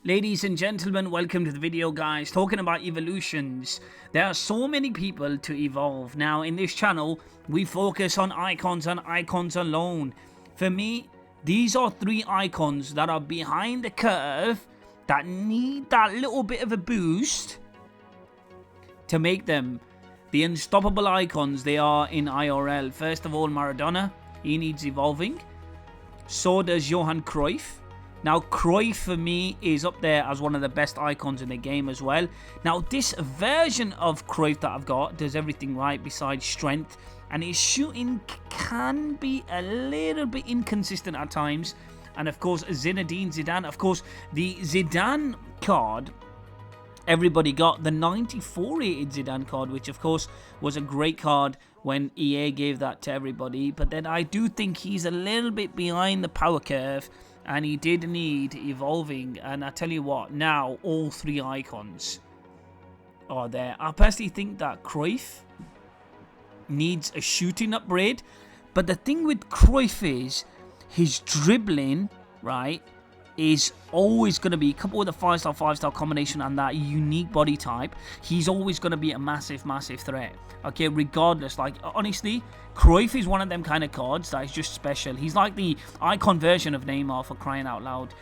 Ladies and gentlemen, welcome to the video, guys. Talking about evolutions, there are so many people to evolve. Now in this channel we focus on icons and icons alone. For me, these are three icons that are behind the curve that need that little bit of a boost to make them the unstoppable icons they are in IRL. First of all, Maradona, he needs evolving. So does Johan Cruyff. Now, Cruyff for me is up there as one of the best icons in the game as well. Now, this version of Cruyff that I've got does everything right besides strength, and his shooting can be a little bit inconsistent at times. And of course, Zinedine Zidane. Of course, the Zidane card, everybody got the 94 rated Zidane card, which of course was a great card when EA gave that to everybody. But then I do think he's a little bit behind the power curve, and he did need evolving. And I tell you what, now all three icons are there. I personally think that Cruyff needs a shooting upgrade. But the thing with Cruyff is his dribbling, right, is always going to be, coupled with a 5-star combination and that unique body type, he's always going to be a massive threat. Okay, regardless, like honestly, Cruyff is one of them kind of cards that is just special. He's like the icon version of Neymar, for crying out loud.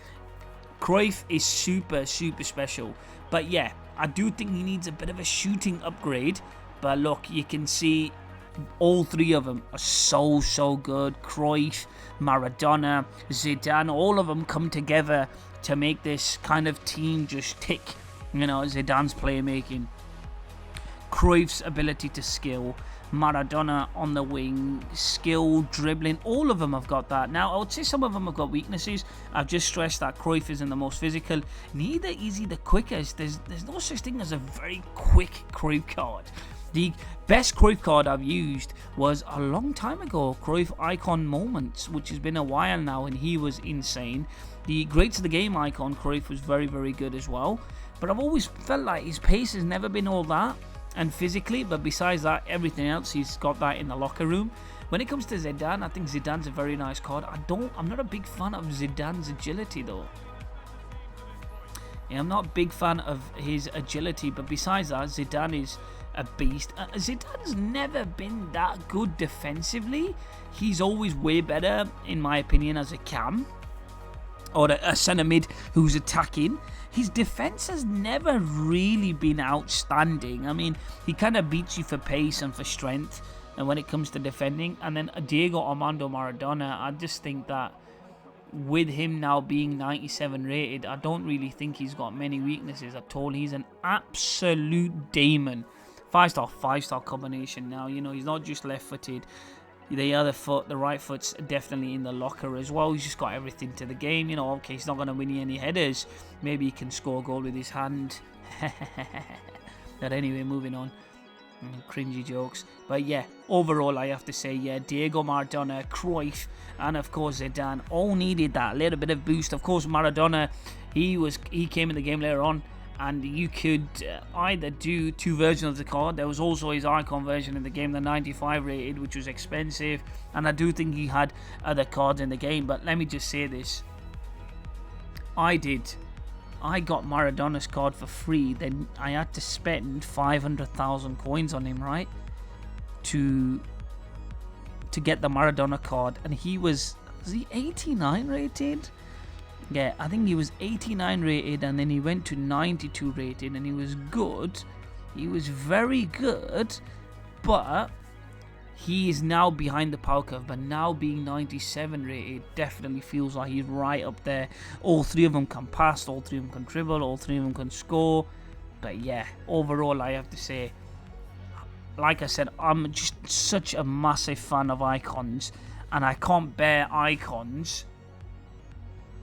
Cruyff is super special. But yeah, I do think he needs a bit of a shooting upgrade. But look, you can see all three of them are so good. Cruyff, Maradona, Zidane, all of them come together to make this kind of team just tick. You know, Zidane's playmaking, Cruyff's ability to skill, Maradona on the wing, skill, dribbling, all of them have got that. Now, I would say some of them have got weaknesses. I've just stressed that Cruyff isn't the most physical. Neither is he the quickest. There's no such thing as a very quick Cruyff card. The best Cruyff card I've used was a long time ago, Cruyff Icon Moments, which has been a while now, and he was insane. The Greats of the Game icon, Cruyff, was very good as well. But I've always felt like his pace has never been all that, and physically, but besides that, everything else, he's got that in the locker room. When it comes to Zidane, I think Zidane's a very nice card. I'm not a big fan of Zidane's agility though. Yeah, I'm not a big fan of his agility, but besides that, Zidane is a beast. Zidane's never been that good defensively. He's always way better, in my opinion, as a cam or a centre mid who's attacking. His defense has never really been outstanding. I mean, he kind of beats you for pace and for strength, and when it comes to defending. And then Diego Armando Maradona, I just think that with him now being 97 rated, I don't really think he's got many weaknesses at all. He's an absolute demon. 5-star combination now. You know, he's not just left-footed. The other foot, the right foot's definitely in the locker as well. He's just got everything to the game. You know, okay, he's not going to win you any headers. Maybe he can score a goal with his hand. But anyway, moving on. Cringy jokes. But yeah, overall I have to say, yeah, Diego Maradona, Cruyff, and of course Zidane all needed that little bit of boost. Of course, Maradona, he came in the game later on, and you could either do two versions of the card. There was also his icon version in the game, the 95 rated, which was expensive, and I do think he had other cards in the game. But let me just say this, I got Maradona's card for free. Then I had to spend 500,000 coins on him, right, to get the Maradona card. And he was he 89 rated? Yeah, I think he was 89 rated, and then he went to 92 rated, and he was good. He was very good, but he is now behind the power curve. But now being 97 rated definitely feels like he's right up there. All three of them can pass, all three of them can dribble, all three of them can score. But yeah, overall I have to say, like I said, I'm just such a massive fan of icons, and I can't bear icons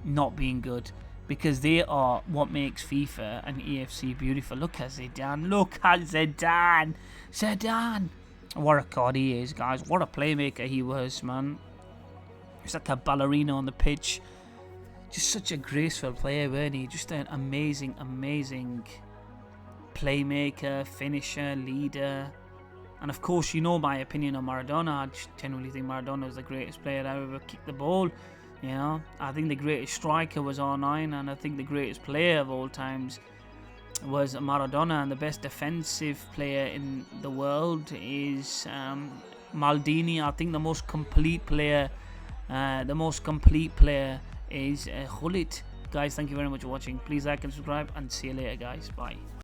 not being good, because they are what makes FIFA and EFC beautiful. Look at Zidane. Look at Zidane. Zidane. What a card he is, guys. What a playmaker he was, man. He's like a ballerina on the pitch. Just such a graceful player, weren't he? Just an amazing playmaker, finisher, leader. And of course, you know my opinion on Maradona. I just genuinely think Maradona is the greatest player that ever kicked the ball. You know, I think the greatest striker was R9, and I think the greatest player of all times was Maradona, and the best defensive player in the world is Maldini. I think the most complete player is Gullit. Guys, thank you very much for watching. Please like and subscribe, and see you later, guys. Bye.